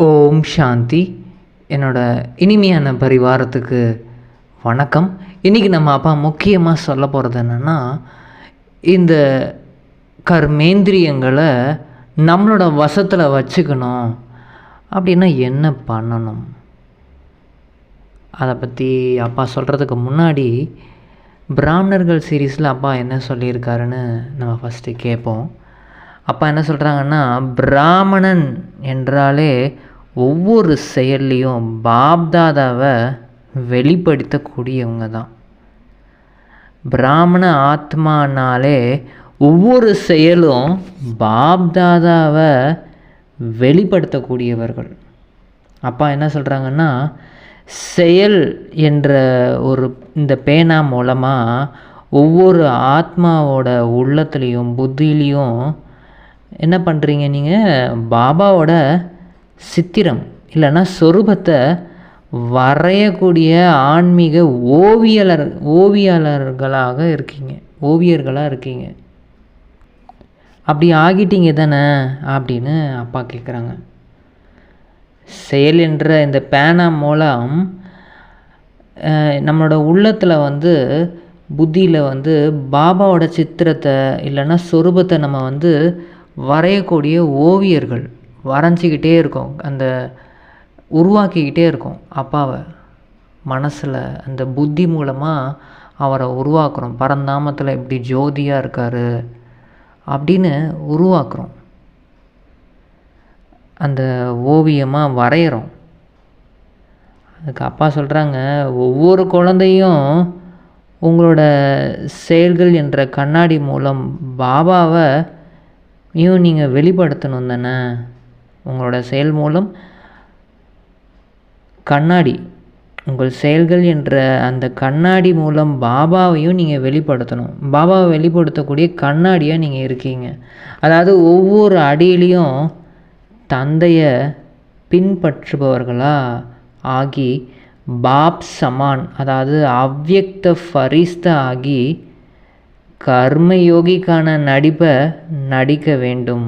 ஓம் சாந்தி. என்னோட இனிமையான பரிவாரத்துக்கு வணக்கம். இன்றைக்கி நம்ம அப்பா முக்கியமாக சொல்ல போகிறது என்னென்னா, இந்த கர்மேந்திரியங்களை நம்மளோட வசத்தில் வச்சுக்கணும் அப்படின்னா என்ன பண்ணணும், அதை பற்றி அப்பா சொல்கிறதுக்கு முன்னாடி பிராமணர்கள் சீரீஸில் அப்பா என்ன சொல்லியிருக்காருன்னு நம்ம ஃபஸ்ட்டு கேட்போம். அப்பா என்ன சொல்கிறாங்கன்னா, பிராமணன் என்றாலே ஒவ்வொரு செயல்லையும் பாப்தாதாவை வெளிப்படுத்தக்கூடியவங்க தான். பிராமண ஆத்மானாலே ஒவ்வொரு செயலும் பாப்தாதாவை வெளிப்படுத்தக்கூடியவர்கள். அப்பா என்ன சொல்கிறாங்கன்னா, செயல் என்ற ஒரு இந்த பேனா மூலமாக ஒவ்வொரு ஆத்மாவோட உள்ளத்துலேயும் புத்தியிலையும் என்ன பண்ணுறீங்க, நீங்கள் பாபாவோட சித்திரம் இல்லைன்னா சொரூபத்தை வரையக்கூடிய ஆன்மீக ஓவியாளர்களாக இருக்கீங்க. அப்படி ஆகிட்டீங்க தானே அப்படின்னு அப்பா கேட்குறாங்க. செயல் என்ற இந்த பேனா மூலம் நம்மளோட உள்ளத்தில் புத்தியில் பாபாவோட சித்திரத்தை இல்லைன்னா சொரூபத்தை நம்ம வரையக்கூடிய ஓவியர்கள் வரைஞ்சிக்கிட்டே இருக்கோம், அந்த உருவாக்கிக்கிட்டே இருக்கோம். அப்பாவை மனசில் அந்த புத்தி மூலமாக அவரை உருவாக்குறோம். பரந்தாமத்தில் இப்படி ஜோதியாக இருக்கார் அப்படின்னு உருவாக்குறோம், அந்த ஓவியமாக வரைகிறோம். அதுக்கு அப்பா சொல்கிறாங்க, ஒவ்வொரு குழந்தையும் உங்களோட செயல்கள் என்ற கண்ணாடி மூலம் பாபாவை நீங்கள் வெளிப்படுத்தணும் தானே. உங்களோட செயல் மூலம் கண்ணாடி, உங்கள் செயல்கள் என்ற அந்த கண்ணாடி மூலம் பாபாவையும் நீங்கள் வெளிப்படுத்தணும். பாபாவை வெளிப்படுத்தக்கூடிய கண்ணாடியாக நீங்கள் இருக்கீங்க. அதாவது ஒவ்வொரு அடியிலையும் தந்தையை பின்பற்றுபவர்களாக ஆகி பாப் சமான், அதாவது அவ்யக்த ஃபரிஸ்தா ஆகி கர்மயோகிக்கான நடிப்பை நடிக்க வேண்டும்.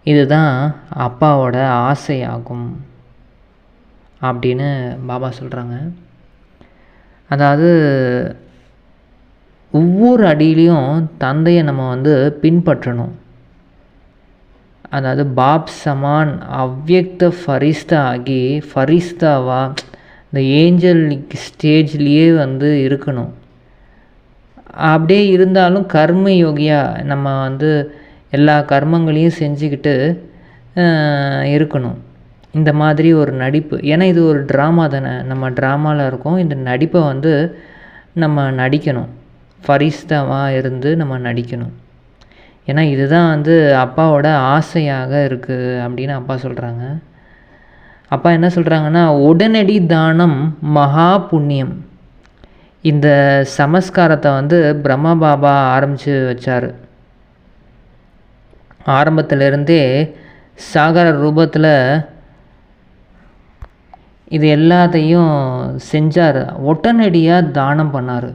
இதுதான் அப்பாவோட ஆசையாகும் அப்படின்னு பாபா சொல்கிறாங்க. அதாவது ஒவ்வொரு அடியிலையும் தந்தையை நம்ம பின்பற்றணும். அதாவது பாப் சமான் அவ்யக்த ஃபரிஸ்தா ஆகி ஃபரிஸ்தாவா இந்த ஏஞ்சல் ஸ்டேஜ்லேயே இருக்கணும். அப்படியே இருந்தாலும் கர்ம யோகியாக நம்ம எல்லா கர்மங்களையும் செஞ்சுக்கிட்டு இருக்கணும். இந்த மாதிரி ஒரு நடிப்பு, ஏன்னா இது ஒரு ட்ராமா தானே, நம்ம ட்ராமாவில் இருக்கோம். இந்த நடிப்பை நம்ம நடிக்கணும், ஃபரிஸ்தாவாக இருந்து நம்ம நடிக்கணும். ஏன்னா இதுதான் அப்பாவோட ஆசையாக இருக்குது அப்படின்னு அப்பா சொல்கிறாங்க. அப்பா என்ன சொல்கிறாங்கன்னா, உடனடி தானம் மகா புண்ணியம். இந்த சமஸ்காரத்தை பிரம்மா பாபா ஆரம்பித்து வச்சார். ஆரம்பத்திலிருந்தே சாகர ரூபத்தில் இது எல்லாத்தையும் செஞ்சார். உடனடியாக தானம் பண்ணார்.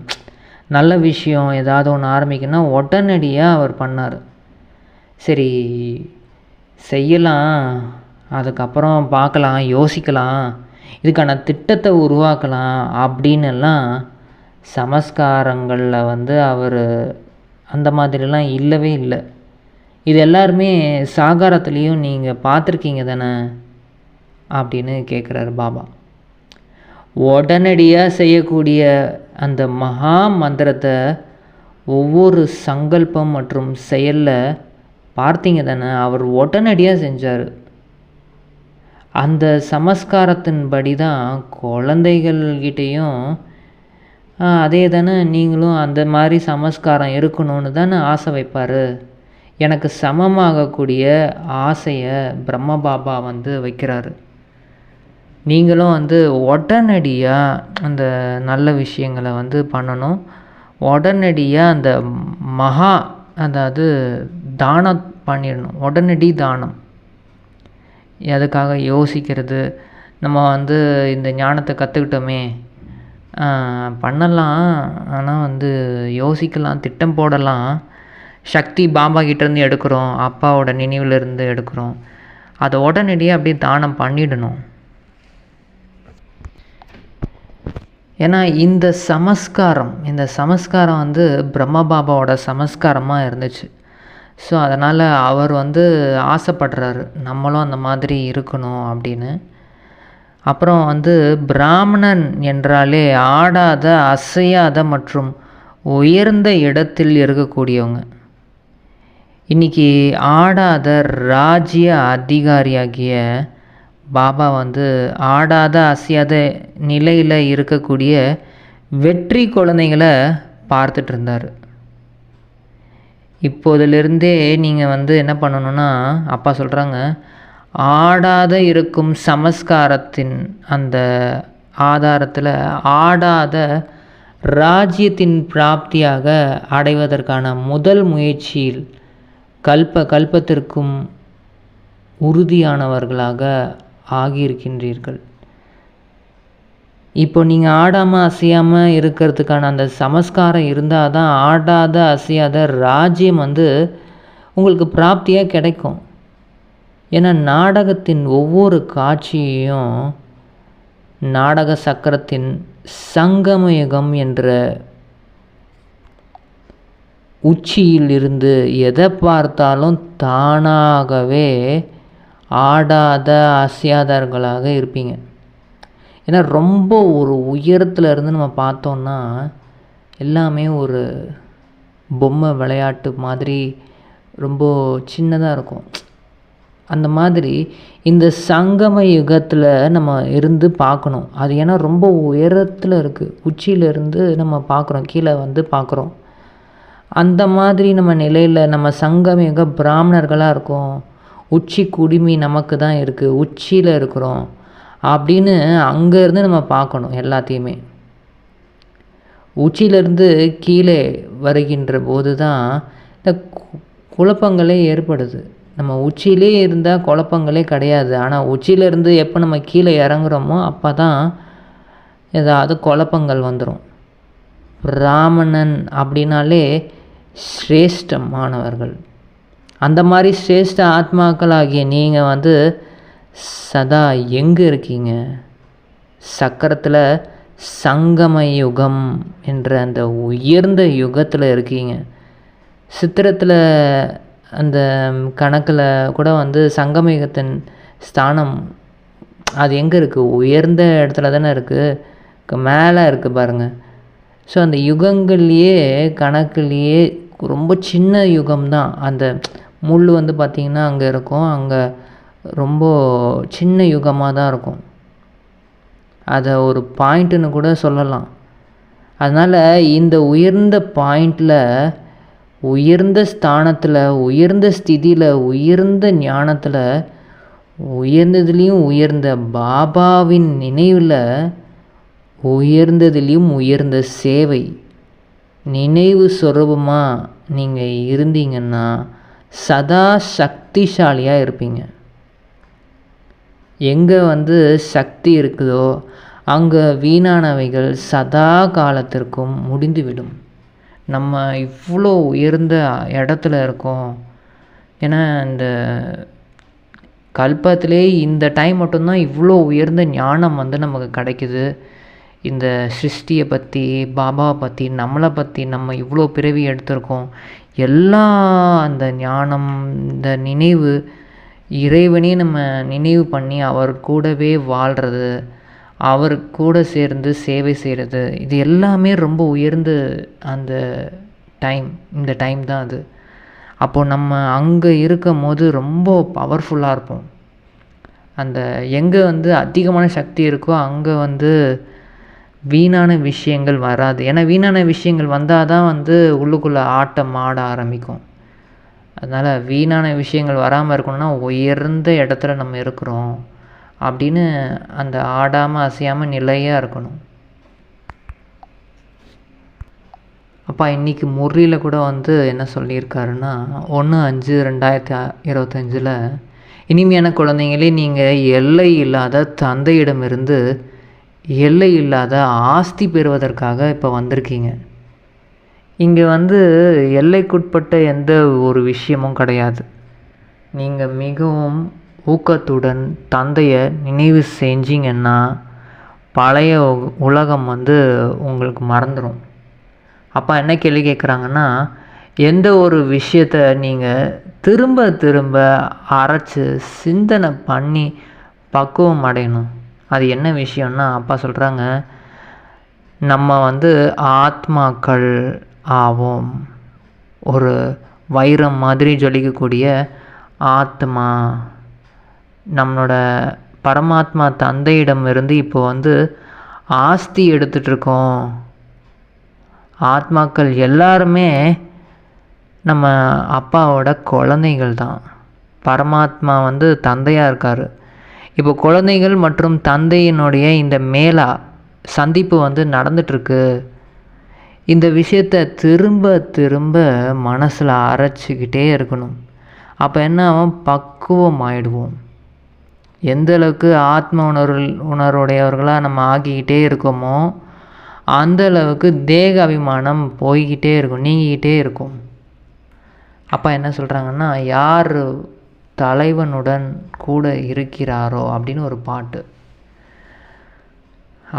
நல்ல விஷயம் ஏதாவது ஒன்று ஆரம்பிக்கணும்னா உடனடியாக அவர் பண்ணார். சரி செய்யலாம், அதுக்கப்புறம் பார்க்கலாம், யோசிக்கலாம், இதுக்கான திட்டத்தை உருவாக்கலாம் அப்படின்னெல்லாம் சமஸ்காரங்களில் அவர் அந்த மாதிரிலாம் இல்லவே இல்லை. இது எல்லாருமே சாகாரத்துலேயும் நீங்கள் பார்த்துருக்கீங்க தானே அப்படின்னு கேட்குறாரு பாபா. உடனடியாக செய்யக்கூடிய அந்த மகா மந்திரத்தை ஒவ்வொரு சங்கல்பம் மற்றும் செயலில் பார்த்தீங்க தானே, அவர் உடனடியாக செஞ்சார். அந்த சமஸ்காரத்தின்படி தான் குழந்தைகள்கிட்டையும் அதே தானே நீங்களும் அந்த மாதிரி சமஸ்காரம் இருக்கணும்னு தானே ஆசை வைப்பார். எனக்கு சமமாகக்கூடிய ஆசையை பிரம்ம பாபா வைக்கிறாரு. நீங்களும் உடனடியாக அந்த நல்ல விஷயங்களை பண்ணணும். உடனடியாக அந்த மகா, அதாவது தானம் பண்ணிடணும், உடனடி தானம். அதுக்காக யோசிக்கிறது, நம்ம இந்த ஞானத்தை கற்றுக்கிட்டோமே பண்ணலாம், ஆனால் யோசிக்கலாம், திட்டம் போடலாம். சக்தி பாபா கிட்டேருந்து எடுக்கிறோம், அப்பாவோட நினைவிலிருந்து எடுக்கிறோம். அதை உடனடியாக அப்படியே தானம் பண்ணிடணும். ஏன்னா இந்த சமஸ்காரம் வந்து பிரம்ம பாபாவோட சமஸ்காரமாக இருந்துச்சு. ஸோ அதனால் அவர் வந்து ஆசைப்படுறாரு நம்மளும் அந்த மாதிரி இருக்கணும் அப்படின்னு. அப்புறம் வந்து பிராமணன் என்றாலே ஆடாத, அசையாத மற்றும் உயர்ந்த இடத்தில் இருக்கக்கூடியவங்க. இன்றைக்கி ஆடாத ராஜ்ய அதிகாரியாகிய பாபா வந்து ஆடாத அசையாத நிலையில் இருக்கக்கூடிய வெற்றி குழந்தைகளை பார்த்துட்டு இருந்தார். இப்போதிலிருந்தே நீங்கள் வந்து என்ன பண்ணணுன்னா, அப்பா சொல்கிறாங்க, ஆடாத இருக்கும் சமஸ்காரத்தின் அந்த ஆதாரத்தில் ஆடாத ராஜ்யத்தின் பிராப்தியாக அடைவதற்கான முதல் முயற்சியில் கல்பத்திற்கும் உறுதியானவர்களாக ஆகியிருக்கின்றீர்கள். இப்போ நீங்கள் ஆடாமல் அசையாமல் இருக்கிறதுக்கான அந்த சமஸ்காரம் இருந்தால் தான் ஆடாத அசையாத ராஜ்யம் வந்து உங்களுக்கு பிராப்தியாக கிடைக்கும். ஏன்னா நாடகத்தின் ஒவ்வொரு காட்சியையும் நாடக சக்கரத்தின் சங்கமயுகம் என்ற உச்சியில் இருந்து எதை பார்த்தாலும் தானாகவே ஆடாத அசையாதவர்களாக இருப்பீங்க. ஏன்னா ரொம்ப ஒரு உயரத்தில் இருந்து நம்ம பார்த்தோன்னா எல்லாமே ஒரு பொம்மை விளையாட்டு மாதிரி ரொம்ப சின்னதாக இருக்கும். அந்த மாதிரி இந்த சங்கம யுகத்தில் நம்ம இருந்து பார்க்கணும். அது ஏன்னா ரொம்ப உயரத்தில் இருக்குது, உச்சியிலேருந்து நம்ம பார்க்குறோம், கீழே வந்து பார்க்குறோம். அந்த மாதிரி நம்ம நிலையில் நம்ம சங்கம யுக பிராமணர்களாக இருக்கோம். உச்சி குடுமி நமக்கு தான் இருக்குது, உச்சியில் இருக்கிறோம் அப்படின்னு அங்கேருந்து நம்ம பார்க்கணும் எல்லாத்தையுமே. உச்சியிலேருந்து கீழே வருகின்ற போது தான் இந்த குழப்பங்களே ஏற்படுது. நம்ம உச்சியிலே இருந்தால் குழப்பங்களே கிடையாது. ஆனால் உச்சியிலேருந்து எப்போ நம்ம கீழே இறங்குறோமோ அப்போ தான் ஏதாவது குழப்பங்கள் வந்துடும். பிராமணன் அப்படின்னாலே சிரேஷ்டமானவர்கள். அந்த மாதிரி சிரேஷ்ட ஆத்மாக்கள் ஆகிய நீங்கள் வந்து சதா எங்கே இருக்கீங்க? சக்கரத்தில் சங்கம யுகம் என்ற அந்த உயர்ந்த யுகத்தில் இருக்கீங்க. சித்திரத்தில் அந்த கணக்கில் கூட வந்து சங்கம யுகத்தின் ஸ்தானம் அது எங்கே இருக்குது? உயர்ந்த இடத்துல தானே இருக்குது, மேலே இருக்குது பாருங்கள். ஸோ அந்த யுகங்கள்லேயே கணக்குலேயே ரொம்ப சின்ன யுகம்தான். அந்த முள் வந்து பார்த்திங்கன்னா அங்கே இருக்கும், அங்கே ரொம்ப சின்ன யுகமாக தான் இருக்கும். அதை ஒரு பாயிண்ட்டுன்னு கூட சொல்லலாம். அதனால் இந்த உயர்ந்த பாயிண்டில், உயர்ந்த ஸ்தானத்தில், உயர்ந்த ஸ்திதியில், உயர்ந்த ஞானத்தில், உயர்ந்ததுலேயும் உயர்ந்த பாபாவின் நினைவில், உயர்ந்ததுலேயும் உயர்ந்த சேவை நினைவு சொரூபமாக நீங்கள் இருந்தீங்கன்னா சதா சக்திசாலியாக இருப்பீங்க. எங்கே வந்து சக்தி இருக்குதோ அங்கே வீணானவைகள் சதா காலத்திற்கும் முடிந்துவிடும். நம்ம இவ்வளோ உயர்ந்த இடத்துல இருக்கோம். ஏன்னா இந்த கல்பத்திலே இந்த டைம் மட்டும்தான் இவ்வளோ உயர்ந்த ஞானம் வந்து நமக்கு கிடைக்குது. இந்த சிருஷ்டியை பற்றி, பாபாவை பற்றி, நம்மளை பற்றி, நம்ம இவ்வளோ பிறவி எடுத்திருக்கோம், எல்லா அந்த ஞானம், இந்த நினைவு, இறைவனே நம்ம நினைவு பண்ணி அவர் கூடவே வாழ்கிறது, அவர் கூட சேர்ந்து சேவை செய்கிறது, இது எல்லாமே ரொம்ப உயர்ந்த அந்த டைம். இந்த டைம் தான் அது. அப்போது நம்ம அங்கே இருக்கும் போது ரொம்ப பவர்ஃபுல்லாக இருப்போம். அந்த எங்கே வந்து அதிகமான சக்தி இருக்கோ அங்கே வந்து வீணான விஷயங்கள் வராது. ஏன்னா வீணான விஷயங்கள் வந்தால் தான் வந்து உள்ளுக்குள்ளே ஆட்டம் ஆட ஆரம்பிக்கும். அதனால் வீணான விஷயங்கள் வராமல் இருக்கணும்னா உயர்ந்த இடத்துல நம்ம இருக்கிறோம் அப்படின்னு அந்த ஆடாமல் அசையாமல் நிலையாக இருக்கணும். அப்பா இன்றைக்கி முரளியில் கூட வந்து என்ன சொல்லியிருக்காருன்னா 1/5/2025 இனிமையான குழந்தைங்களே, நீங்கள் எல்லை இல்லாத தந்தையிடமிருந்து எல்லை இல்லாத ஆஸ்தி பெறுவதற்காக இப்போ வந்திருக்கீங்க. இங்கே வந்து எல்லைக்குட்பட்ட எந்த ஒரு விஷயமும் கிடையாது. நீங்கள் மிகவும் ஊக்கத்துடன் தந்தையை நினைவு செஞ்சீங்கன்னா பழைய உலகம் வந்து உங்களுக்கு மறந்துடும். அப்பா என்ன கேள்வி கேட்குறாங்கன்னா, எந்த ஒரு விஷயத்தை நீங்கள் திரும்ப திரும்ப அரைச்சி சிந்தனை பண்ணி பக்குவம் அடையணும். அது என்ன விஷயம்னா, அப்பா சொல்கிறாங்க, நம்ம வந்து ஆத்மாக்கள் ஆவோம். ஒரு வைரம் மாதிரி ஜொலிக்கக்கூடிய ஆத்மா நம்மளோட பரமாத்மா தந்தையிடம் இருந்து இப்போ வந்து ஆஸ்தி எடுத்துகிட்ருக்கோம். ஆத்மாக்கள் எல்லாருமே நம்ம அப்பாவோட குழந்தைகள் தான். பரமாத்மா வந்து தந்தையாக இருக்கார். இப்போ குழந்தைகள் மற்றும் தந்தையினுடைய இந்த மேலா சந்திப்பு வந்து நடந்துகிட்ருக்கு. இந்த விஷயத்தை திரும்ப திரும்ப மனசில் அரைச்சிக்கிட்டே இருக்கணும். அப்போ என்ன ஆகும், பக்குவம் ஆகிடுவோம். எந்த அளவுக்கு ஆத்ம உணர்வுடையவர்களாக நம்ம ஆகிக்கிட்டே இருக்கோமோ அந்த அளவுக்கு தேக அபிமானம் போய்கிட்டே இருக்கும், நீங்கிக்கிட்டே இருக்கும். அப்பா என்ன சொல்கிறாங்கன்னா, யார் தலைவனுடன் கூட இருக்கிறாரோ அப்படின்னு ஒரு பாட்டு.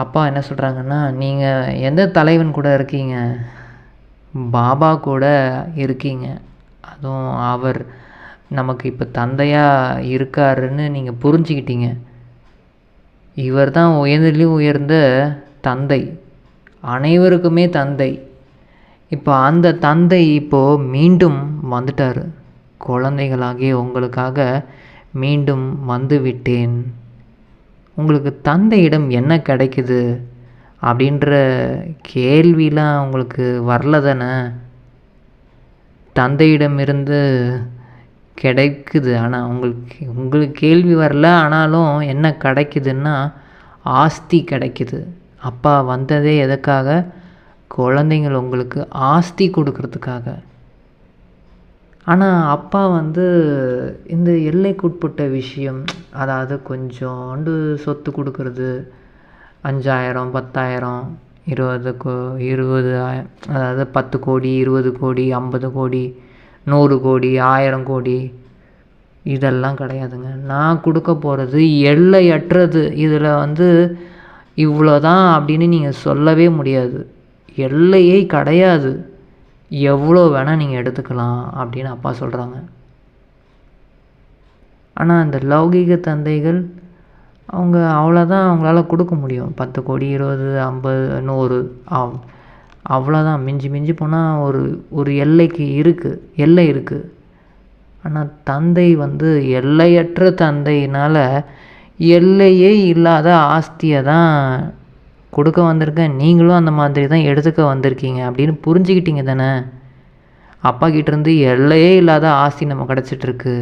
அப்பா என்ன சொல்கிறாங்கன்னா, நீங்கள் எந்த தலைவன் கூட இருக்கீங்க? பாபா கூட இருக்கீங்க. அதுவும் அவர் நமக்கு இப்போ தந்தையாக இருக்காருன்னு நீங்கள் புரிஞ்சுக்கிட்டீங்க. இவர் தான் உயர்ந்ததிலும் உயர்ந்த தந்தை, அனைவருக்குமே தந்தை. இப்போ அந்த தந்தை இப்போது மீண்டும் வந்துட்டார். குழந்தைகளாகிய உங்களுக்காக மீண்டும் வந்து விட்டேன். உங்களுக்கு தந்தையிடம் என்ன கிடைக்குது அப்படின்ற கேள்விலாம் உங்களுக்கு வரல தானே? தந்தையிடமிருந்து கிடைக்குது, ஆனால் உங்களுக்கு கேள்வி வரல. ஆனாலும் என்ன கிடைக்குதுன்னா ஆஸ்தி கிடைக்குது. அப்பா வந்ததே எதுக்காக? குழந்தைங்கள் உங்களுக்கு ஆஸ்தி கொடுக்கறதுக்காக. ஆனால் அப்பா வந்து இந்த எல்லைக்குட்பட்ட விஷயம், அதாவது கொஞ்சோண்டு சொத்து கொடுக்கறது, 5000 10,000 20 அதாவது 10 கோடி 20 கோடி 50 கோடி 100 கோடி 1000 கோடி இதெல்லாம் கிடையாதுங்க. நான் கொடுக்க போகிறது எல்லையற்றது. இதில் வந்து இவ்வளோதான் அப்படின்னு நீங்கள் சொல்லவே முடியாது. எல்லையே கிடையாது. எவ்வளோ வேணால் நீங்கள் எடுத்துக்கலாம் அப்படின்னு அப்பா சொல்கிறாங்க. ஆனால் அந்த லௌகீக தந்தைகள் அவங்க அவ்வளோதான் அவங்களால கொடுக்க முடியும். 10 கோடி 20 50 100 அவ்வளோதான். மிஞ்சி மிஞ்சி போனால் ஒரு எல்லை இருக்குது. ஆனால் தந்தை வந்து எல்லையற்ற தந்தையினால் எல்லையே இல்லாத ஆஸ்தியை தான் கொடுக்க வந்திருக்கேன். நீங்களும் அந்த மாதிரி தான் எடுத்துக்க வந்திருக்கீங்க அப்படின்னு புரிஞ்சுக்கிட்டீங்க தானே? அப்பா கிட்டேருந்து எல்லையே இல்லாத ஆஸ்தி நம்ம கிடச்சிட்ருக்கு.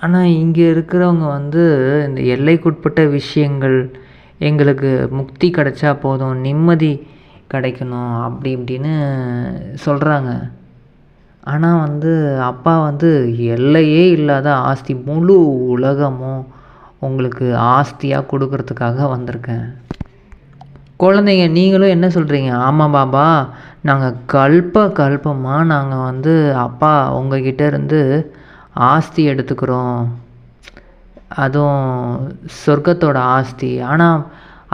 ஆனால் இங்கே இருக்கிறவங்க வந்து இந்த எல்லைக்குட்பட்ட விஷயங்கள், எங்களுக்கு முக்தி கிடைச்சா போதும், நிம்மதி கிடைக்கணும் அப்படி இப்படின்னு சொல்கிறாங்க. ஆனால் வந்து அப்பா வந்து எல்லையே இல்லாத ஆஸ்தி, முழு உலகமும் உங்களுக்கு ஆஸ்தியாக கொடுக்கறதுக்காக வந்திருக்கேன். குழந்தைங்க நீங்களும் என்ன சொல்கிறீங்க? ஆமாம் பாபா, நாங்கள் கல்பமாக நாங்கள் வந்து அப்பா உங்ககிட்ட இருந்து ஆஸ்தி எடுத்துக்கிறோம், அதுவும் சொர்க்கத்தோட ஆஸ்தி. ஆனால்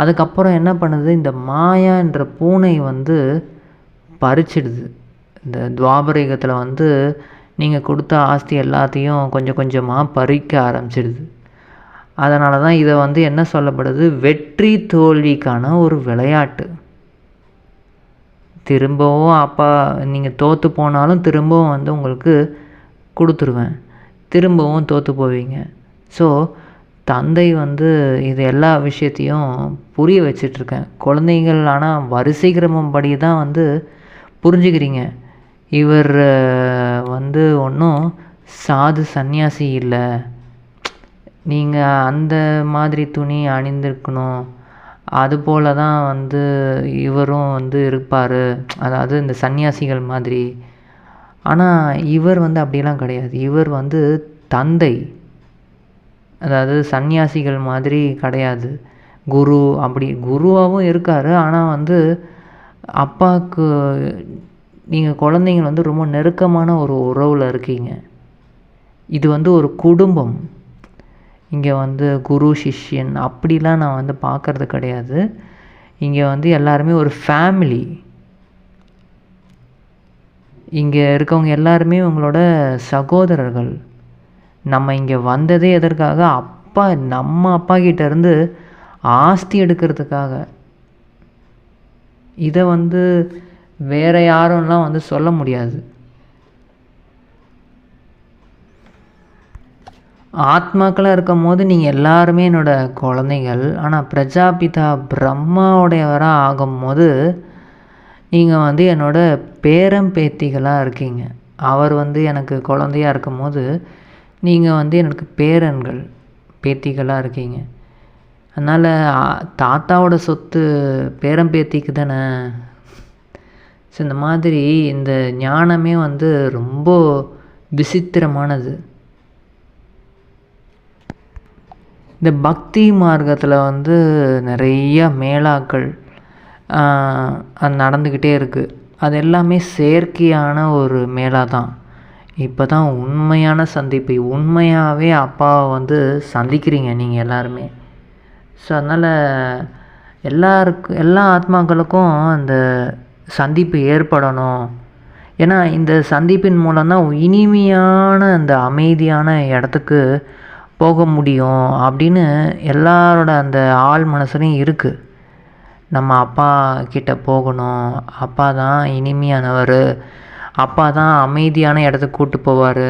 அதுக்கப்புறம் என்ன பண்ணுது, இந்த மாயா என்ற பூனை வந்து பறிச்சிடுது. இந்த துவாபரயுகத்தில் வந்து நீங்கள் கொடுத்த ஆஸ்தி எல்லாத்தையும் கொஞ்சம் கொஞ்சமாக பறிக்க ஆரம்பிச்சிடுது. அதனால தான் இதை வந்து என்ன சொல்லப்படுது, வெற்றி தோல்விக்கான ஒரு விளையாட்டு. திரும்பவும் அப்பா நீங்கள் தோற்று போனாலும் திரும்பவும் வந்து உங்களுக்கு கொடுத்துருவேன், திரும்பவும் தோற்று போவீங்க. ஸோ தந்தை வந்து இது எல்லா விஷயத்தையும் புரிய வச்சிட்ருக்கேன். குழந்தைகள் ஆனால் வரிசை கிரமம் படி தான் வந்து புரிஞ்சுக்கிறீங்க. இவர் வந்து ஒன்றும் சாது சந்நியாசி இல்லை, நீங்கள் அந்த மாதிரி துணி அணிந்திருக்கணும், அதுபோல் தான் வந்து இவரும் வந்து இருப்பார், அதாவது இந்த சந்நியாசிகள் மாதிரி. ஆனால் இவர் வந்து அப்படிலாம் கிடையாது. இவர் வந்து தந்தை, அதாவது சந்நியாசிகள் மாதிரி கிடையாது. குரு, அப்படி குருவாகவும் இருக்கார். ஆனால் வந்து அப்பாவுக்கு நீங்கள் குழந்தைங்கள் வந்து ரொம்ப நெருக்கமான ஒரு உறவில் இருக்கீங்க. இது வந்து ஒரு குடும்பம். இங்கே வந்து குரு சிஷ்யன் அப்படிலாம் நான் வந்து பார்க்குறது கிடையாது. இங்கே வந்து எல்லாருமே ஒரு ஃபேமிலி. இங்கே இருக்கவங்க எல்லாருமே உங்களோட சகோதரர்கள். நம்ம இங்கே வந்ததே எதற்காக? நம்ம அப்பா கிட்டேருந்து ஆஸ்தி எடுக்கிறதுக்காக. இதை வந்து வேறு யாரும்லாம் வந்து சொல்ல முடியாது. ஆத்மாக்களாக இருக்கும் போது நீங்கள் எல்லாருமே என்னோடய குழந்தைகள். ஆனால் பிரஜாபிதா பிரம்மாவுடையவராக ஆகும்போது நீங்கள் வந்து என்னோடய பேரம்பேத்திகளாக இருக்கீங்க. அவர் வந்து எனக்கு குழந்தையாக இருக்கும்போது நீங்கள் வந்து எனக்கு பேரன்கள் பேத்திகளாக இருக்கீங்க. அதனால் தாத்தாவோட சொத்து பேரம்பேத்திக்கு தானே. ஸோ இந்த மாதிரி இந்த ஞானமே வந்து ரொம்ப விசித்திரமானது. இந்த பக்தி மார்க்கத்தில் வந்து நிறைய மேளாக்கள் நடந்துக்கிட்டே இருக்குது. அது எல்லாமே செயற்கையான ஒரு மேளா தான். இப்போ தான் உண்மையான சந்திப்பு. உண்மையாகவே அப்பாவை வந்து சந்திக்கிறீங்க நீங்கள் எல்லாருமே. ஸோ அதனால் எல்லா ஆத்மாக்களுக்கும் அந்த சந்திப்பு ஏற்படணும். ஏன்னா இந்த சந்திப்பின் மூலம்தான் இனிமையான அந்த அமைதியான இடத்துக்கு போக முடியும் அப்படின்னு எல்லாரோட அந்த ஆள் மனசுலையும் இருக்குது. நம்ம அப்பா கிட்ட போகணும், அப்பா தான் இனிமையானவர், அப்பா தான் அமைதியான இடத்துக்கு கூப்பிட்டு போவார்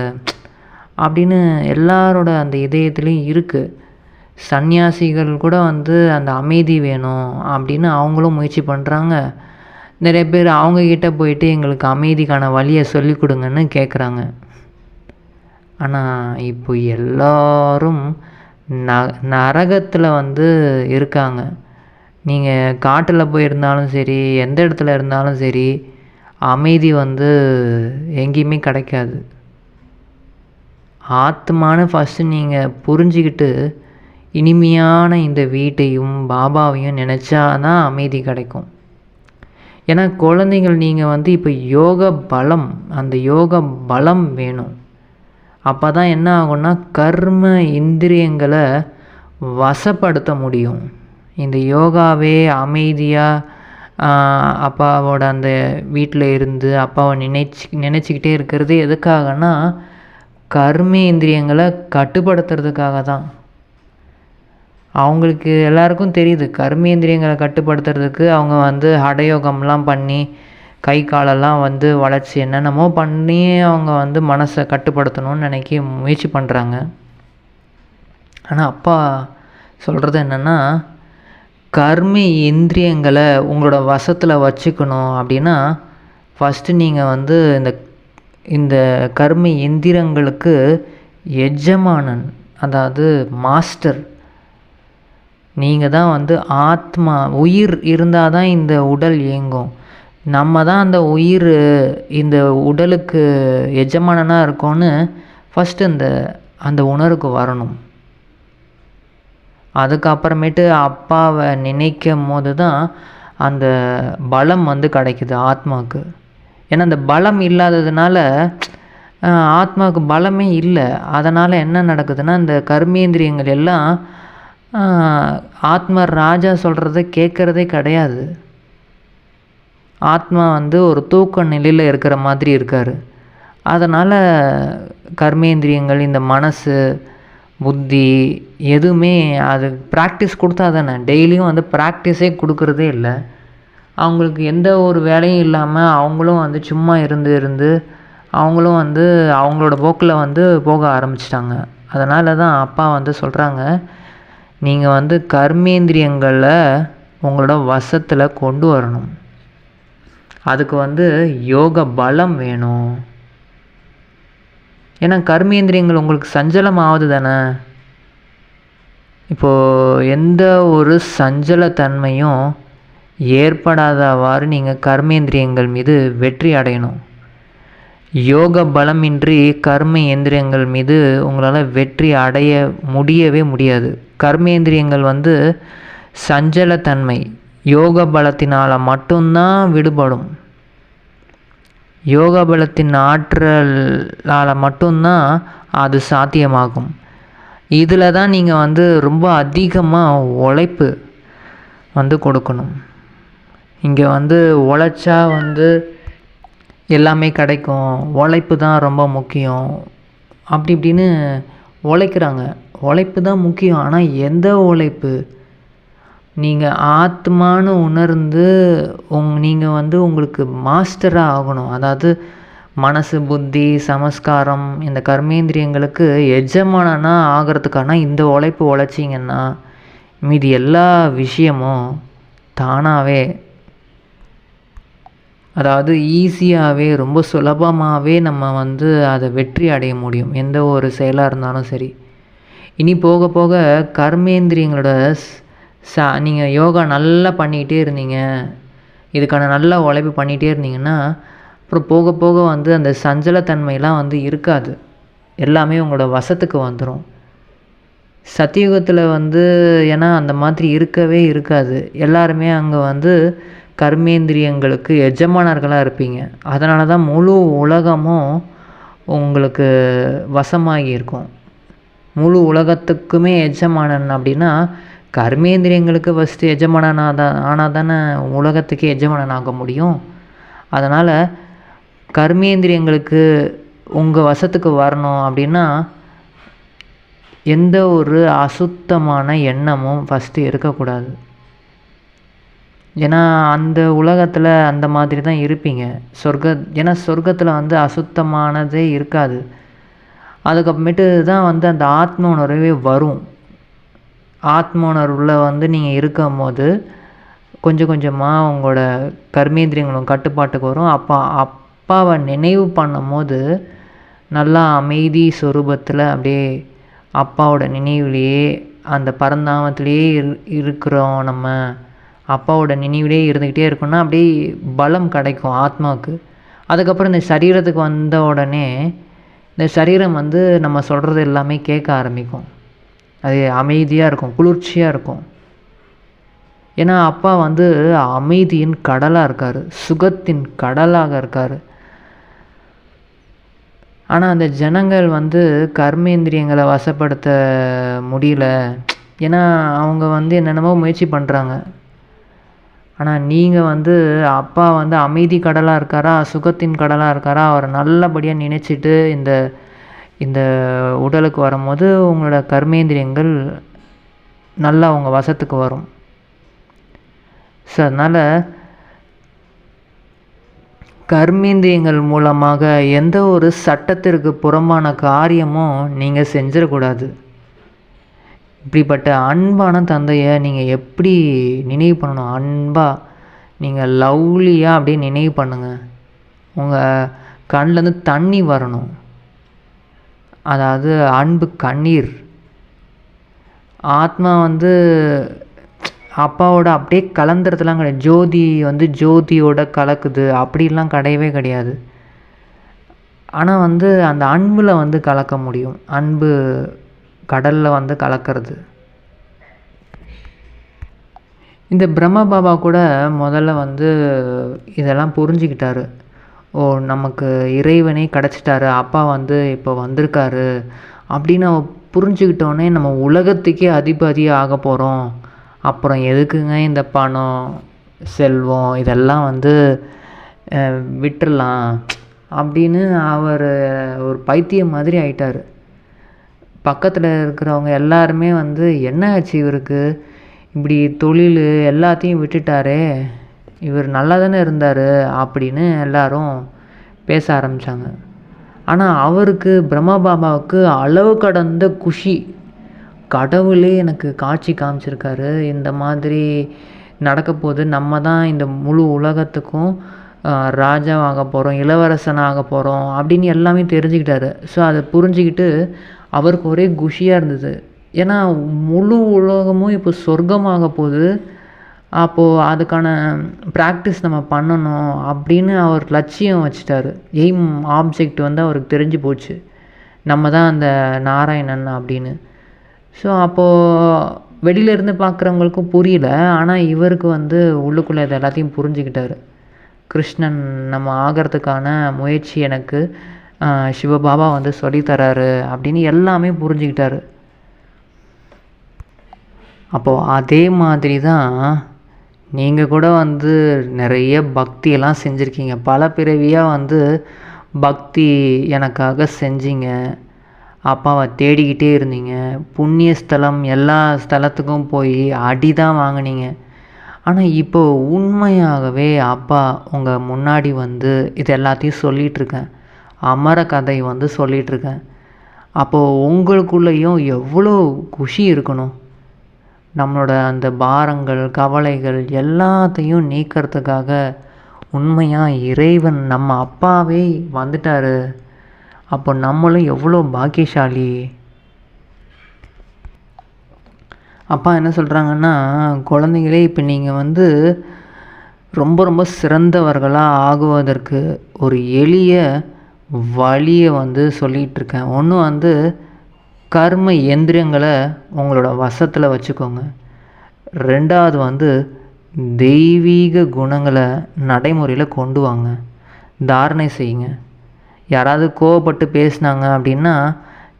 அப்படின்னு எல்லாரோட அந்த இதயத்துலேயும் இருக்குது. சன்னியாசிகள் கூட வந்து அந்த அமைதி வேணும் அப்படின்னு அவங்களும் முயற்சி பண்ணுறாங்க. நிறைய பேர் அவங்கக்கிட்ட போயிட்டு எங்களுக்கு அமைதிக்கான வழியை சொல்லி கொடுங்கன்னு கேட்குறாங்க. ஆனால் இப்போ எல்லோரும் நரகத்தில் வந்து இருக்காங்க. நீங்கள் காட்டில் போயிருந்தாலும் சரி, எந்த இடத்துல இருந்தாலும் சரி, அமைதி வந்து எங்கேயுமே கிடைக்காது. ஆத்மானு ஃபஸ்ட்டு நீங்கள் புரிஞ்சுக்கிட்டு இனிமையான இந்த வீட்டையும் பாபாவையும் நினச்சா தான் அமைதி கிடைக்கும். ஏன்னா குழந்தைகள் நீங்கள் வந்து இப்போ யோக பலம், அந்த யோக பலம் வேணும். அப்போ தான் என்ன ஆகும்னா கர்ம இந்திரியங்களை வசப்படுத்த முடியும். இந்த யோகாவே அமைதியாக அப்பாவோட அந்த வீட்டில் இருந்து அப்பாவை நினச்சிக்கிட்டே இருக்கிறது எதுக்காகனா கர்மேந்திரியங்களை கட்டுப்படுத்துறதுக்காக தான். அவங்களுக்கு எல்லாருக்கும் தெரியுது கர்மேந்திரியங்களை கட்டுப்படுத்துறதுக்கு அவங்க வந்து ஹடயோகம்லாம் பண்ணி கை காலெல்லாம் வந்து வளைச்சி என்னென்னமோ பண்ணி அவங்க வந்து மனசை கட்டுப்படுத்தணும்னு முயற்சி பண்ணுறாங்க. ஆனால் அப்பா சொல்கிறது என்னென்னா கர்ம இந்திரியங்களை உங்களோட வசத்தில் வச்சுக்கணும் அப்படின்னா ஃபஸ்ட்டு நீங்கள் வந்து இந்த கர்ம எந்திரங்களுக்கு எஜமானன், அதாவது மாஸ்டர். நீங்கள் தான் வந்து ஆத்மா, உயிர் இருந்தால் தான் இந்த உடல் இயங்கும். நம்ம தான் அந்த உயிர் இந்த உடலுக்கு எஜமானனாக இருக்கோன்னு ஃபஸ்ட்டு அந்த உணர்வுக்கு வரணும். அதுக்கப்புறமேட்டு அப்பாவை நினைக்கும் போது தான் அந்த பலம் வந்து கிடைக்குது ஆத்மாவுக்கு. ஏன்னா அந்த பலம் இல்லாததுனால ஆத்மாவுக்கு பலமே இல்லை. அதனால் என்ன நடக்குதுன்னா இந்த கர்மேந்திரியங்கள் எல்லாம் ஆத்மா ராஜா சொல்கிறத கேட்குறதே கிடையாது. ஆத்மா வந்து ஒரு தூக்க நிலையில் இருக்கிற மாதிரி இருக்கார். அதனால் கர்மேந்திரியங்கள், இந்த மனசு, புத்தி எதுவுமே அது ப்ராக்டிஸ் கொடுத்தா தானே. டெய்லியும் வந்து ப்ராக்டிஸே கொடுக்குறதே இல்லை. அவங்களுக்கு எந்த ஒரு வேலையும் இல்லாமல் அவங்களும் வந்து சும்மா இருந்து அவங்களும் வந்து அவங்களோட போக்கில் வந்து போக ஆரம்பிச்சிட்டாங்க. அதனால தான் அப்பா வந்து சொல்கிறாங்க, நீங்கள் வந்து கர்மேந்திரியங்களை உங்களோட வசத்தில் கொண்டு வரணும். அதுக்கு வந்து யோக பலம் வேணும். ஏன்னா கர்மேந்திரியங்கள் உங்களுக்கு சஞ்சலம் ஆகுது தானே. இப்போது எந்த ஒரு சஞ்சலத்தன்மையும் ஏற்படாதவாறு நீங்கள் கர்மேந்திரியங்கள் மீது வெற்றி அடையணும். யோக பலமின்றி கர்ம இந்திரியங்கள் மீது உங்களால் வெற்றி அடைய முடியவே முடியாது. கர்மேந்திரியங்கள் வந்து சஞ்சலத்தன்மை யோக பலத்தினால் மட்டும்தான் விடுபடும். யோகா பலத்தின் ஆற்றலால் மட்டும்தான் அது சாத்தியமாகும். இதில் தான் நீங்கள் வந்து ரொம்ப அதிகமாக உழைப்பு வந்து கொடுக்கணும். இங்கே வந்து உழைச்சா வந்து எல்லாமே கிடைக்கும், உழைப்பு தான் ரொம்ப முக்கியம் அப்படி இப்படின்னு உழைக்கிறாங்க. உழைப்பு தான் முக்கியம். ஆனால் எந்த உழைப்பு? நீங்கள் ஆத்மான்னு உணர்ந்து நீங்கள் வந்து உங்களுக்கு மாஸ்டராக ஆகணும். அதாவது மனசு, புத்தி, சமஸ்காரம், இந்த கர்மேந்திரியங்களுக்கு எஜமானனாக ஆகிறதுக்கான இந்த உழைப்பு உழைச்சிங்கன்னா மீதி எல்லா விஷயமும் தானாகவே, அதாவது ஈஸியாகவே, ரொம்ப சுலபமாகவே நம்ம வந்து அதை வெற்றி அடைய முடியும், எந்த ஒரு செயலாக இருந்தாலும் சரி. இனி போக போக கர்மேந்திரியங்களோட நீங்கள் யோகா நல்லா பண்ணிக்கிட்டே இருந்தீங்க, இதுக்கான நல்ல உழைப்பு பண்ணிகிட்டே இருந்தீங்கன்னா அப்புறம் போக போக வந்து அந்த சஞ்சலத்தன்மையெல்லாம் வந்து இருக்காது, எல்லாமே உங்களோட வசத்துக்கு வந்துடும். சத்தியுகத்தில் வந்து ஏன்னா அந்த மாதிரி இருக்கவே இருக்காது. எல்லாருமே அங்கே வந்து கர்மேந்திரியங்களுக்கு எஜமானர்களாக இருப்பீங்க. அதனால தான் முழு உலகமும் உங்களுக்கு வசமாகி இருக்கும். முழு உலகத்துக்குமே எஜமானன் அப்படின்னா கர்மேந்திரியங்களுக்கு ஃபஸ்ட்டு ஆனால் தானே உலகத்துக்கே எஜமானன் ஆக முடியும். அதனால் கர்மேந்திரியங்களுக்கு உங்கள் வசத்துக்கு வரணும் அப்படின்னா எந்த ஒரு அசுத்தமான எண்ணமும் ஃபஸ்ட்டு இருக்கக்கூடாது. ஏன்னா அந்த உலகத்தில் அந்த மாதிரி தான் இருப்பீங்க. ஏன்னா சொர்க்கத்தில் வந்து அசுத்தமானதே இருக்காது. அதுக்கப்புறமேட்டு தான் வந்து அந்த ஆத்ம உணர்வே வரும். ஆத்ம உணர்வில் வந்து நீங்கள் இருக்கும் போது கொஞ்சம் கொஞ்சமாக உங்களோட கர்மேந்திரியங்களும் கட்டுப்பாட்டுக்கு வரும். அப்பாவை நினைவு பண்ணும் போது நல்லா அமைதி சொரூபத்தில் அப்படியே அப்பாவோட நினைவுலேயே, அந்த பரந்தாமத்திலேயே இருக்கிறோம். நம்ம அப்பாவோட நினைவிலே இருந்துக்கிட்டே இருக்கோம்னா அப்படியே பலம் கிடைக்கும் ஆத்மாவுக்கு. அதுக்கப்புறம் இந்த சரீரத்துக்கு வந்த உடனே இந்த சரீரம் வந்து நம்ம சொல்கிறது எல்லாமே கேட்க ஆரம்பிக்கும். அது அமைதியாக இருக்கும், குளிர்ச்சியாக இருக்கும். ஏன்னா அப்பா வந்து அமைதியின் கடலாக இருக்கார், சுகத்தின் கடலாக இருக்கார். ஆனால் அந்த ஜனங்கள் வந்து கர்மேந்திரியங்களை வசப்படுத்த முடியல. ஏன்னா அவங்க வந்து என்னென்னமோ முயற்சி பண்ணுறாங்க. ஆனால் நீங்கள் வந்து அப்பா வந்து அமைதி கடலாக இருக்காரா, சுகத்தின் கடலாக இருக்காரா, அவரை நல்லபடியாக நினச்சிட்டு இந்த உடலுக்கு வரும்போது உங்களோட கர்மேந்திரியங்கள் நல்லா உங்கள் வசத்துக்கு வரும். ஸோ அதனால் கர்மேந்திரியங்கள் மூலமாக எந்த ஒரு சட்டத்திற்கு புறம்பான காரியமும் நீங்கள் செஞ்சிடக்கூடாது. இப்படிப்பட்ட அன்பான தந்தையை நீங்கள் எப்படி நினைவு பண்ணணும்? அன்பாக நீங்கள் லவ்லியாக அப்படியே நினைவு பண்ணுங்கள். உங்கள் கண்ணிலேருந்து தண்ணி வரணும். அதாவது அன்பு கண்ணீர். ஆத்மா வந்து அப்பாவோட அப்படியே கலந்துறதுலாம் கிடையாது. ஜோதி வந்து ஜோதியோட கலக்குது அப்படிலாம் கிடையவே கிடையாது. ஆனால் வந்து அந்த அன்பில் வந்து கலக்க முடியும். அன்பு கடலில் வந்து கலக்கிறது. இந்த பிரம்ம பாபா கூட முதல்ல வந்து இதெல்லாம் புரிஞ்சுக்கிட்டாரு. ஓ, நமக்கு இறைவனே கிடச்சிட்டாரு, அப்பா வந்து இப்போ வந்திருக்காரு அப்படின்னு புரிஞ்சுக்கிட்டோன்னே நம்ம உலகத்துக்கே அதிபதியாக ஆக போகிறோம். அப்புறம் எதுக்குங்க இந்த பணம், செல்வம் இதெல்லாம் வந்து விட்டுறலாம் அப்படின்னு அவர் ஒரு பைத்தியம் மாதிரி ஆயிட்டார். பக்கத்தில் இருக்கிறவங்க எல்லாருமே வந்து என்ன ஆச்சு இவருக்கு, இப்படி தொழில் எல்லாத்தையும் விட்டுட்டாரே, இவர் நல்லா தானே இருந்தார் அப்படின்னு எல்லாரும் பேச ஆரம்பித்தாங்க. ஆனால் அவருக்கு, பிரம்மா பாபாவுக்கு அளவு கடந்த குஷி. கடவுளே எனக்கு காட்சி காமிச்சிருக்காரு, இந்த மாதிரி நடக்க போகுது, நம்ம தான் இந்த முழு உலகத்துக்கும் ராஜாவாக போகிறோம், இளவரசனாக போகிறோம் அப்படின்னு எல்லாமே தெரிஞ்சுக்கிட்டாரு. ஸோ அதை புரிஞ்சுக்கிட்டு அவருக்கு ஒரே குஷியாக இருந்தது. ஏன்னா முழு உலகமும் இப்போ சொர்க்கமாக போகுது, அப்போது அதுக்கான ப்ராக்டிஸ் நம்ம பண்ணணும் அப்படின்னு அவர் லட்சியம் வச்சுட்டாரு. எய்ம், ஆப்ஜெக்ட் வந்து அவருக்கு தெரிஞ்சு போச்சு, நம்ம தான் அந்த நாராயணன் அப்படின்னு. ஸோ அப்போது வெளியிலேருந்து பார்க்குறவங்களுக்கும் புரியல, ஆனால் இவருக்கு வந்து உள்ளுக்குள்ளே இது எல்லாத்தையும் புரிஞ்சுக்கிட்டாரு. கிருஷ்ணன் நம்ம ஆகிறதுக்கான முயற்சி எனக்கு சிவபாபா வந்து சொல்லித்தராரு அப்படின்னு எல்லாமே புரிஞ்சுக்கிட்டாரு. அப்போது அதே மாதிரி தான் நீங்கள் கூட வந்து நிறைய பக்தியெல்லாம் செஞ்சுருக்கீங்க. பல பிறவியாக வந்து பக்தி எனக்காக செஞ்சீங்க. அப்பாவை தேடிக்கிட்டே இருந்தீங்க. புண்ணிய ஸ்தலம் எல்லா ஸ்தலத்துக்கும் போய் அடி தான் வாங்கினீங்க. ஆனால் இப்போது உண்மையாகவே அப்பா உங்கள் முன்னாடி வந்து இது எல்லாத்தையும் சொல்லிகிட்ருக்கேன். அமர கதை வந்து சொல்லிகிட்ருக்கேன். அப்போது உங்களுக்குள்ளேயும் எவ்வளோ குஷி இருக்கணும். நம்மளோட அந்த பாரங்கள் கவலைகள் எல்லாத்தையும் நீக்கிறதுக்காக உண்மையாக இறைவன் நம்ம அப்பாவே வந்துட்டார். அப்போ நம்மளும் எவ்வளோ பாக்கியசாலி. அப்பா என்ன சொல்கிறாங்கன்னா, குழந்தைங்களே இப்போ நீங்கள் வந்து ரொம்ப ரொம்ப சிறந்தவர்களாக ஆகுவதற்கு ஒரு எளிய வழியை வந்து சொல்லிகிட்ருக்கேன். ஒன்று வந்து கர்ம எந்திரங்களை உங்களோட வசத்தில் வச்சுக்கோங்க. ரெண்டாவது வந்து தெய்வீக குணங்களை நடைமுறையில் கொண்டு வாங்க, தாரணை செய்யுங்க. யாராவது கோவப்பட்டு பேசினாங்க அப்படின்னா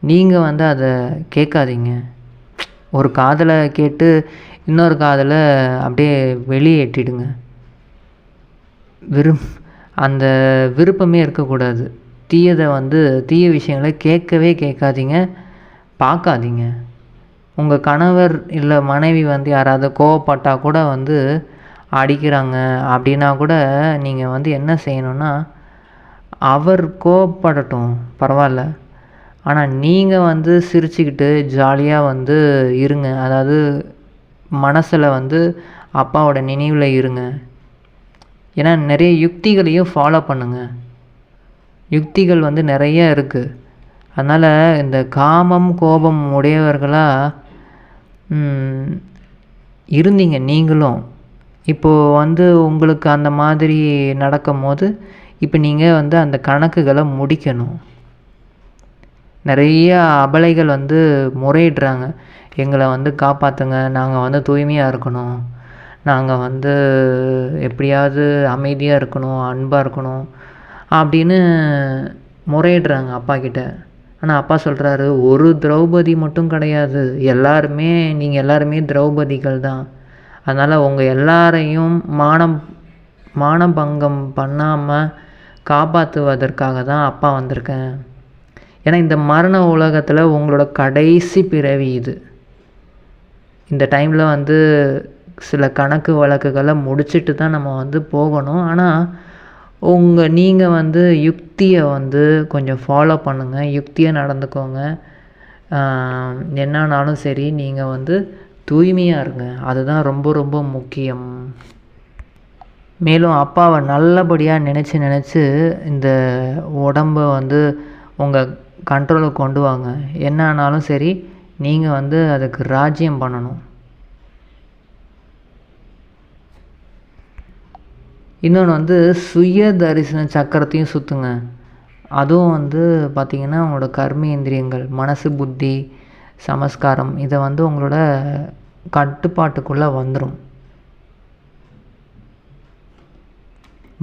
நீங்கள் வந்து அதை கேட்காதீங்க. ஒரு காதில் கேட்டு இன்னொரு காதில் அப்படியே வெளியேற்றிடுங்க. அந்த விருப்பமே இருக்கக்கூடாது. தீய விஷயங்களை கேட்கவே கேட்காதீங்க, பார்க்காதீங்க. உங்கள் கணவர் இல்லை மனைவி வந்து யாராவது கோவப்பட்டால் கூட வந்து அடிக்கிறாங்க அப்படின்னா கூட நீங்கள் வந்து என்ன செய்யணுன்னா, அவர் கோவப்படட்டும் பரவாயில்ல, ஆனால் நீங்கள் வந்து சிரிச்சுக்கிட்டு ஜாலியாக வந்து இருங்க. அதாவது மனசில் வந்து அப்பாவோட நினைவில் இருங்க. ஏன்னா நிறைய யுக்திகளையும் ஃபாலோ பண்ணுங்கள். யுக்திகள் வந்து நிறைய இருக்குது. அதனால் இந்த காமம் கோபம் உடையவர்களாக இருந்தீங்க நீங்களும். இப்போது வந்து உங்களுக்கு அந்த மாதிரி நடக்கும் போது இப்போ நீங்கள் வந்து அந்த கணக்குகளை முடிக்கணும். நிறைய அபலைகள் வந்து முறையிடுறாங்க, எங்களை வந்து காப்பாற்றுங்க, நாங்கள் வந்து தூய்மையாக இருக்கணும், நாங்கள் வந்து எப்படியாவது அமைதியாக இருக்கணும், அன்பாக இருக்கணும் அப்படின்னு முறையிடுறாங்க அப்பா கிட்ட. ஆனால் அப்பா சொல்கிறாரு, ஒரு திரௌபதி மட்டும் கிடையாது, நீங்கள் எல்லாருமே திரௌபதிகள் தான். அதனால் உங்கள் எல்லாரையும் மானபங்கம் பண்ணாமல் காப்பாற்றுவதற்காக தான் அப்பா வந்திருக்கேன். ஏன்னா இந்த மரண உலகத்தில் உங்களோட கடைசி பிறவி இது. இந்த டைமில் வந்து சில கணக்கு வழக்குகளை முடிச்சுட்டு தான் நம்ம வந்து போகணும். ஆனால் நீங்கள் வந்து யுக்தியை வந்து கொஞ்சம் ஃபாலோ பண்ணுங்கள், யுக்தியாக நடந்துக்கோங்க. என்னானாலும் சரி நீங்கள் வந்து தூய்மையாக இருங்க, அதுதான் ரொம்ப ரொம்ப முக்கியம். மேலும் அப்பாவை நல்லபடியாக நினச்சி இந்த உடம்பை வந்து உங்கள் கண்ட்ரோலுக்கு கொண்டு வாங்க. என்ன ஆனாலும் சரி நீங்கள் வந்து அதுக்கு ராஜ்யம் பண்ணணும். இன்னொன்று வந்து சுய தரிசன சக்கரத்தையும் சுற்றுங்க. அதுவும் வந்து பார்த்திங்கன்னா உங்களோட கர்மேந்திரியங்கள், மனசு, புத்தி, சமஸ்காரம் இதை வந்து உங்களோட கட்டுப்பாட்டுக்குள்ளே வந்துடும்.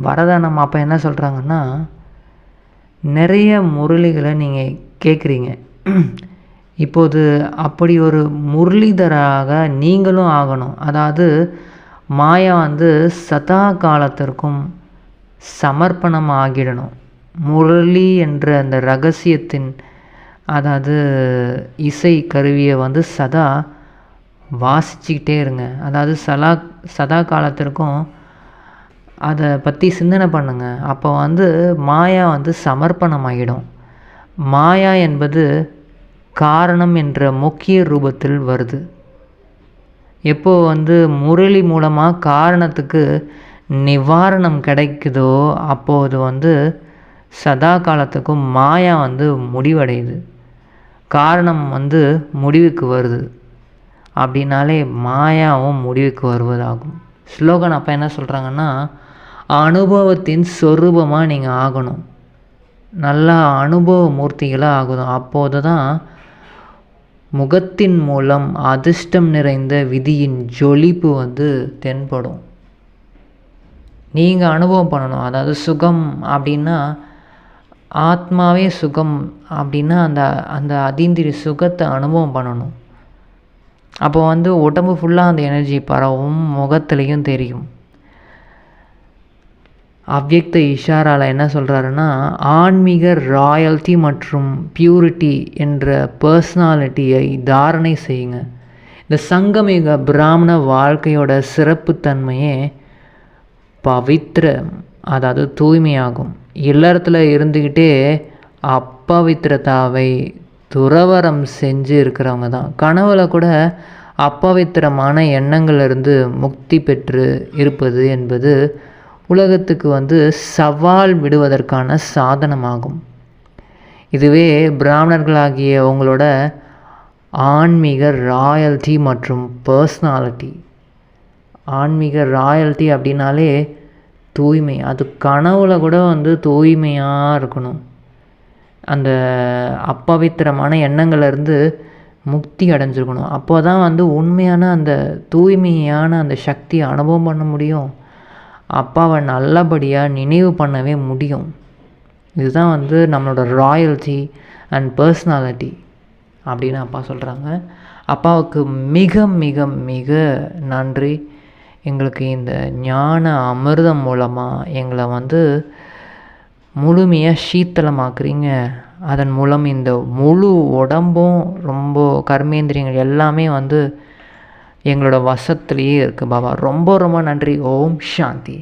வரதானம் அப்போ என்ன சொல்கிறாங்கன்னா, நிறைய முரளிகளை நீங்கள் கேட்குறீங்க. இப்போது அப்படி ஒரு முரளிதராக நீங்களும் ஆகணும். அதாவது மாயா வந்து சதா காலத்திற்கும் சமர்ப்பணம் ஆகிடணும். முரளி என்ற அந்த ரகசியத்தின், அதாவது இசை கருவியை வந்து சதா வாசிச்சுக்கிட்டே இருங்க. அதாவது சதா காலத்திற்கும் அதை பற்றி சிந்தனை பண்ணுங்க. அப்போ வந்து மாயா வந்து சமர்ப்பணம் ஆகிடும். மாயா என்பது காரணம் என்ற முக்கிய ரூபத்தில் வருது. எப்போ வந்து முரளி மூலமாக காரணத்துக்கு நிவாரணம் கிடைக்குதோ அப்போது வந்து சதா காலத்துக்கும் மாயா வந்து முடிவடையுது, காரணம் வந்து முடிவுக்கு வருது. அப்படின்னாலே மாயாவும் முடிவுக்கு வருவதாகும். ஸ்லோகன் அப்போ என்ன சொல்கிறாங்கன்னா, அனுபவத்தின் சொரூபமாக நீங்கள் ஆகணும், நல்லா அனுபவ மூர்த்திகளாக ஆகணும். அப்போது தான் முகத்தின் மூலம் அதிர்ஷ்டம் நிறைந்த விதியின் ஜொலிப்பு வந்து தென்படும். நீங்கள் அனுபவம் பண்ணணும். அதாவது சுகம் அப்படின்னா ஆத்மாவே சுகம் அப்படின்னா அந்த அந்த அதீந்திரிய சுகத்தை அனுபவம் பண்ணணும். அப்போ வந்து உடம்பு ஃபுல்லாக அந்த எனர்ஜி பரவும், முகத்துலேயும் தெரியும். அவ்யக்த இஷாராவில் என்ன சொல்கிறாருன்னா, ஆன்மீக ராயல்ட்டி மற்றும் பியூரிட்டி என்ற பர்சனாலிட்டியை தாரணை செய்யுங்க. இந்த சங்கமிக பிராமண வாழ்க்கையோட சிறப்புத்தன்மையே பவித்திரம், அதாவது தூய்மையாகும். இல்லறத்தில் இருந்துக்கிட்டே அப்பவித்திரதாவை துறவரம் செஞ்சு இருக்கிறவங்க தான் கனவுல கூட அப்பவித்திரமான எண்ணங்கள்லேருந்து முக்தி பெற்று இருப்பது என்பது உலகத்துக்கு வந்து சவால் விடுவதற்கான சாதனமாகும். இதுவே பிராமணர்களாகிய உங்களோட ஆன்மீக ராயல்ட்டி மற்றும் பர்சனாலிட்டி. ஆன்மீக ராயல்ட்டி அப்படின்னாலே தூய்மை. அது கனவுல கூட வந்து தூய்மையாக இருக்கணும். அந்த அப்பவித்திரமான எண்ணங்கள்லேருந்து முக்தி அடைஞ்சிருக்கணும். அப்போ தான் வந்து உண்மையான அந்த தூய்மையான அந்த சக்தியை அனுபவம் பண்ண முடியும். அப்பாவை நல்லபடியாக நினைவு பண்ணவே முடியும். இதுதான் வந்து நம்மளோட ராயல்ட்டி அண்ட் பர்சனாலிட்டி அப்படின்னு அப்பா சொல்கிறாங்க. அப்பாவுக்கு மிக மிக மிக நன்றி. எங்களுக்கு இந்த ஞான அமிர்தம் மூலமாக எங்களை வந்து முழுமையாக சீத்தளமாக்குறீங்க. அதன் மூலம் இந்த முழு உடம்பும் ரொம்ப கர்மேந்திரியங்கள் எல்லாமே வந்து எங்களோட வசத்துலேயே இருக்குது பாபா. ரொம்ப ரொம்ப நன்றி. ஓம் சாந்தி.